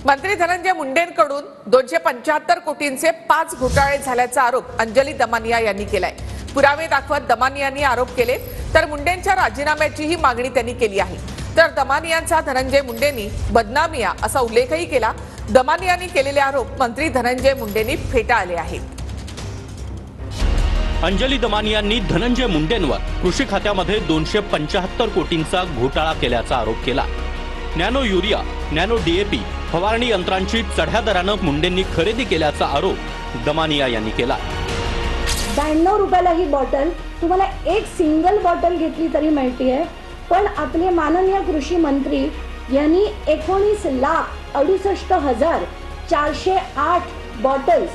मंत्री धनंजय मुंडेंकडून 275 कोटींचे 5 घोटाळे झाल्याचा आरोप अंजली दमानिया यांनी केलाय। पुरावे दाखवत दमानियांनी आरोप केले, तर मुंडेंच्या राजीनाम्याचीही मागणी त्यांनी केली आहे। तर दमानियांचा धनंजय मुंडेंनी बदनामिया असा उल्लेखही केला। दमानियांनी केलेले आरोप मंत्री धनंजय मुंडेंनी फेटाळले आहेत। अंजली दमानियांनी धनंजय मुंडेंवर कृषी खात्यामध्ये 275 कोटींचा घोटाळा केल्याचा आरोप केला। नॅनो युरिया, नॅनो डीएपी फवारणी यंत्रांची चढ्या दरानं मुंडेंनी खरेदी केल्याचा आरोप दमानिया यांनी केला। 92 रुपयाला ही बॉटल तुम्हाला एक सिंगल बॉटल घेतली तरी मिळते, पण आपले माननीय कृषी मंत्री यांनी 19,68,408 बॉटल्स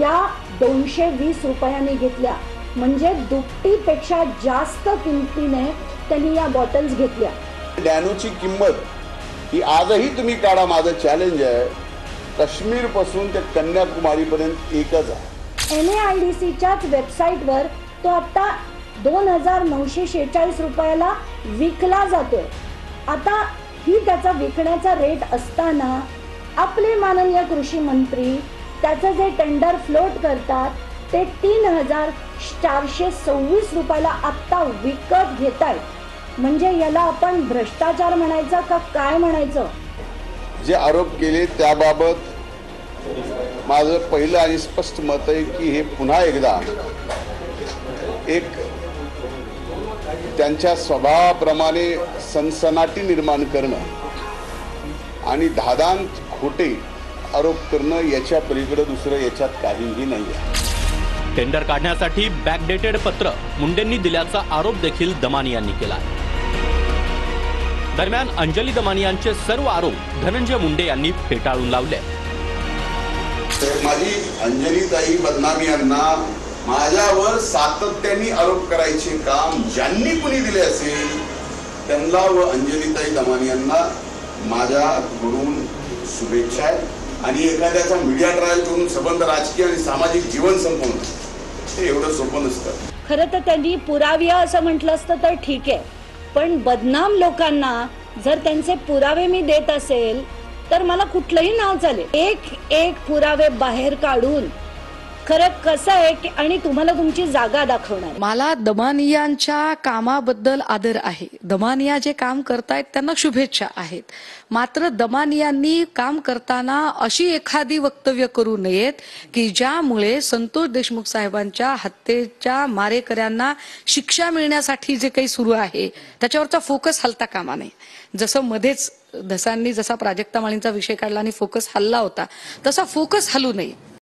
या 220 रुपयांनी घेतल्या, म्हणजे दुपटीपेक्षा जास्त किमतीने त्यांनी या बॉटल्स घेतल्या। नॅनोची किंमत ही आजही तुम्ही काढा, माझं चॅलेंज आहे, काश्मीर पासून ते कन्याकुमारी पर्यंत एकच आहे। NAIDCच्याच वेबसाईटवर तो आता 2,946 रुपयाला विकला जातोय। आता ही त्याचा विकण्याचा रेट असताना आपले माननीय कृषी मंत्री त्याचं जे टेंडर फ्लोट करतात ते 3,426 रुपयाला आता विकत घेतायत, म्हणजे याला आपण भ्रष्टाचार म्हणायचा का काय म्हणायचं? जे आरोप केले त्याबाबत माझं पहिलं आणि स्पष्ट मत आहे की हे पुन्हा एकदा एक त्यांच्या स्वभावाप्रमाणे सनसनाटी निर्माण करणं आणि धादांत खोटे आरोप करणं, याच्या पलीकडे दुसरं याच्यात काहीही नाही आहे। टेंडर काढण्यासाठी बॅकडेटेड पत्र मुंडेंनी दिल्याचा आरोप देखील दमानियांनी केला। दरम्यान अंजली दमानियांचे सर्व आरोप धनंजय मुंडे यांनी फेटाळून लावले। माझी अंजलीताई बदनामी यांना माझ्यावर सातत्याने आरोप करायचे काम ज्यांनी कुणी दिले असेल त्यांना व अंजलीताई दमानियांना माझ्याकडून शुभेच्छा आहेत। आणि एखाद्याचा मीडिया ट्रायल करून संबंध राजकीय आणि सामाजिक जीवन संपवणं हे एवढं सोपं नसतं। खरं तर त्यांनी पुराव्या असं म्हटलं असतं तर ठीक आहे, पण बदनाम लोकांना जर त्यांचे पुरावे मी देत असेल तर मला कुठलंही नाव चालेल। एक पुरावे बाहेर काढून खरं कसं आहे आणि तुम्हाला तुमची जागा दाखवणार। मला दमानियांच्या कामाबद्दल आदर आहे, दमानिया जे काम करतायत त्यांना शुभेच्छा आहेत, मात्र दमानियांनी काम करताना अशी एखादी वक्तव्य करू नयेत की ज्यामुळे संतोष देशमुख साहेबांच्या हत्येच्या मारेकऱ्यांना शिक्षा मिळण्यासाठी जे काही सुरू आहे त्याच्यावरचा फोकस हलता कामा नये। जसं मध्येच धसांनी जसा प्राजक्ता माळींचा विषय काढला आणि फोकस हलला होता, तसा फोकस हलू नये।